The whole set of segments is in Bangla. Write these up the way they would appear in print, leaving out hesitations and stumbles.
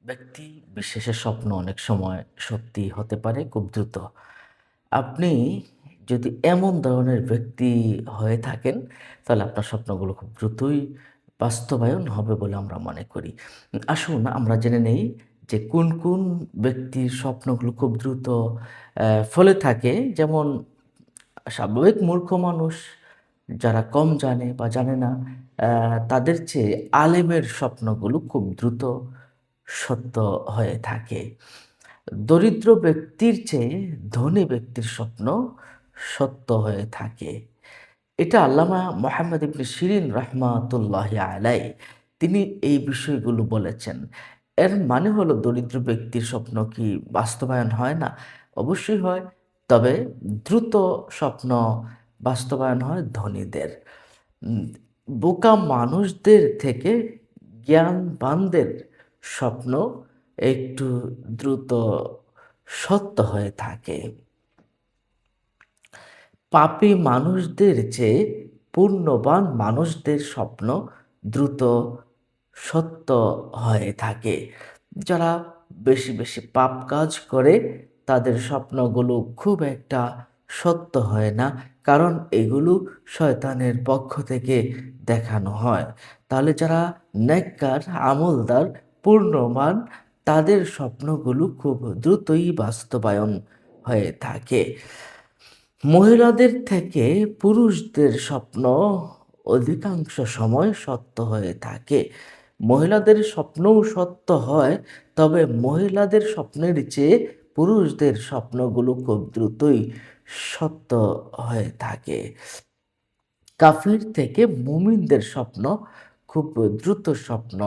ব্যক্তি বিশেষের স্বপ্ন অনেক সময় সত্যি হতে পারে খুব দ্রুত। আপনি যদি এমন ধরনের ব্যক্তি হয়ে থাকেন, তাহলে আপনার স্বপ্নগুলো খুব দ্রুতই বাস্তবায়ন হবে বলে আমরা মনে করি। আসুন আমরা জেনে নেই যে কোন ব্যক্তির স্বপ্নগুলো খুব দ্রুত ফলে থাকে। যেমন স্বাভাবিক মূর্খ মানুষ, যারা কম জানে বা জানে না, তাদের চেয়ে আলেমের স্বপ্নগুলো খুব দ্রুত সত্য হয়ে থাকে। দরিদ্র ব্যক্তির চেয়ে ধনী ব্যক্তির স্বপ্ন সত্য হয়ে থাকে। এটা আল্লামা মোহাম্মদ ইবনে শিরিন রাহমাতুল্লাহি আলাইহি তিনি এই বিষয়গুলো বলেছেন। এর মানে হলো দরিদ্র ব্যক্তির স্বপ্ন কি বাস্তবায়ন হয় না? অবশ্যই হয়। তবে দ্রুত স্বপ্ন বাস্তবায়ন হয় ধনীদের। উম বোকা মানুষদের থেকে জ্ঞানবানদের স্বপ্ন একটু দ্রুত সত্য হয়ে থাকে। পাপী মানুষদের চেয়ে পুণ্যবান মানুষদের স্বপ্ন দ্রুত সত্য হয়ে থাকে। যারা বেশি পাপ কাজ করে তাদের স্বপ্নগুলো খুব একটা সত্য হয় না। কারণ এগুলো শয়তানের পক্ষ থেকে দেখানো হয়। তাহলে যারা নেককার, আমলদার, পুণ্যবান তাদের স্বপ্নগুলো খুব দ্রুতই বাস্তবায়ন হয়ে থাকে। মহিলাদের থেকে পুরুষদের স্বপ্ন অধিকাংশ সময় সত্য হয়ে থাকে। মহিলাদের স্বপ্নও সত্য হয়, তবে মহিলাদের স্বপ্নের চেয়ে পুরুষদের স্বপ্নগুলো খুব দ্রুতই সত্য হয়ে থাকে। কাফির থেকে মুমিনদের স্বপ্ন খুব দ্রুত স্বপ্ন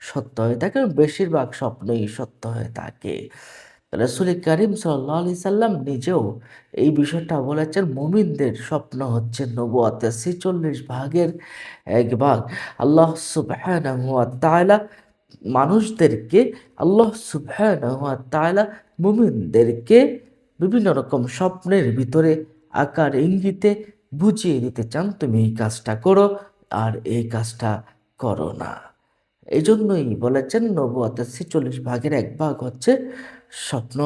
সত্য হয়ে থাকে এবং বেশিরভাগ স্বপ্নই সত্য হয়ে থাকে। রাসূল কারীম সাল্লাল্লাহু আলাইহি সাল্লাম নিজেও এই বিষয়টা বলেছেন, মুমিনদের স্বপ্ন হচ্ছে নবুয়তের ৪৬ ভাগের ১ ভাগ। আল্লাহ সুবহানাহু ওয়া তাআলা মানুষদেরকে আল্লাহ সুবহানাহু ওয়া তাআলা মুমিনদেরকে বিভিন্ন রকম স্বপ্নের ভিতরে আকার ইঙ্গিতে বুঝিয়ে দিতে চান, তুমি এই কাজটা করো আর এই কাজটা করো না। এজন্যই বলেছেন নবুয়তের ৪৬ ভাগের ১ ভাগ হচ্ছে স্বপ্ন।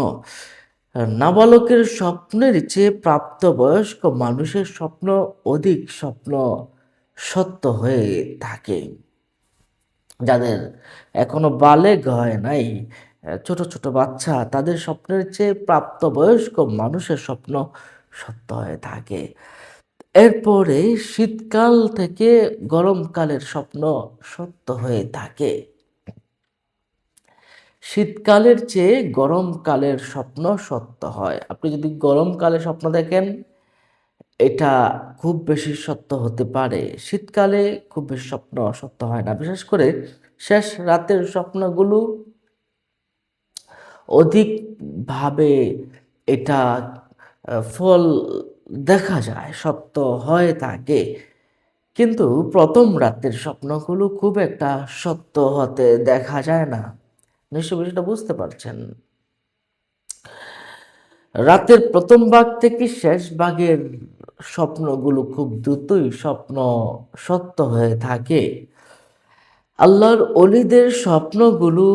নাবালকের স্বপ্নের চেয়ে প্রাপ্তবয়স্ক মানুষের স্বপ্ন অধিক স্বপ্ন সত্য হয়ে থাকে। যাদের এখনো বালেগ হয় নাই, ছোট বাচ্চা, তাদের স্বপ্নের চেয়ে প্রাপ্তবয়স্ক মানুষের স্বপ্ন সত্য হয়ে থাকে। এরপরে শীতকাল থেকে গরমকালের স্বপ্ন সত্য হয়ে থাকে। শীতকালের চেয়ে গরমকালের স্বপ্ন সত্য হয়। আপনি যদি গরমকালে স্বপ্ন দেখেন, এটা খুব বেশি সত্য হতে পারে। শীতকালে খুব বেশি স্বপ্ন সত্য হয় না। বিশেষ করে শেষ রাতের স্বপ্নগুলো অধিকভাবে এটা ফল দেখা যায়, সত্য হয়ে থাকে। কিন্তু ১ম রাতের স্বপ্নগুলো খুব একটা সত্য হতে দেখা যায় না। নিশ্চয়ই বিষয়টা বুঝতে পারছেন। রাতের ১ম ভাগ থেকে শেষ ভাগের স্বপ্নগুলো খুব দ্রুতই স্বপ্ন সত্য হয়ে থাকে। আল্লাহর অলিদের স্বপ্নগুলো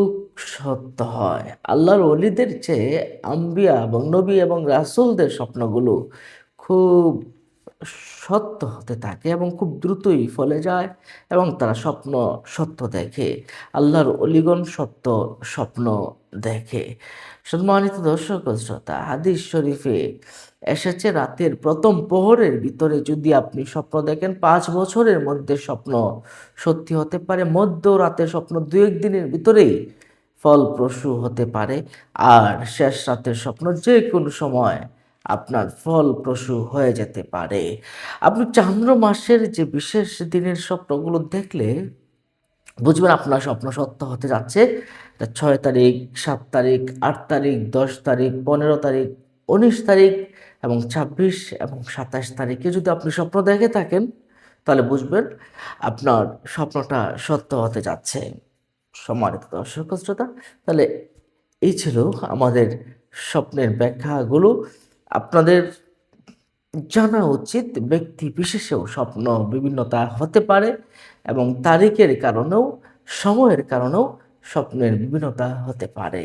সত্য হয়। আল্লাহর অলিদের চেয়ে আম্বিয়া এবং নবী এবং রাসূলদের স্বপ্নগুলো খুব সত্য হতে থাকে এবং খুব দ্রুতই ফলে যায় এবং তারা স্বপ্ন সত্য দেখে। আল্লাহর অলিগণ সত্য স্বপ্ন দেখে। সম্মানিত দর্শক ও শ্রোতা, হাদিস শরীফে এসেছে রাতের ১ম প্রহরের ভিতরে যদি আপনি স্বপ্ন দেখেন, ৫ বছরের মধ্যে স্বপ্ন সত্যি হতে পারে। মধ্যরাতের স্বপ্ন ২-১ দিনের ভিতরেই ফলপ্রসূ হতে পারে। আর শেষ রাতের স্বপ্ন যেকোনো সময় আপনার ফলপ্রসূ হয়ে যেতে পারে। আপনি চান্দ্র মাসের যে বিশেষ দিনের স্বপ্নগুলো দেখলে বুঝবেন আপনার স্বপ্ন সত্য হতে যাচ্ছে। তা ৬ তারিখ, ৭ তারিখ, ৮ তারিখ, ১০ তারিখ, ১৫ তারিখ, ১৯ তারিখ এবং ২৬ এবং ২৭ তারিখে যদি আপনি স্বপ্ন দেখে থাকেন, তাহলে বুঝবেন আপনার স্বপ্নটা সত্য হতে যাচ্ছে। সম্মানিত দর্শক ও শ্রোতা, তাহলে এই ছিল আমাদের স্বপ্নের ব্যাখ্যাগুলো। আপনাদের জানা উচিত ব্যক্তি বিশেষেও স্বপ্ন বিভিন্নতা হতে পারে এবং তারিখের কারণেও, সময়ের কারণেও স্বপ্নের বিভিন্নতা হতে পারে।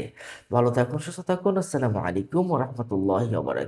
ভালো থাকুন, সুস্থ থাকুন। আসসালামু আলাইকুম ওয়া রাহমাতুল্লাহি ওয়া বারাকাতুহু।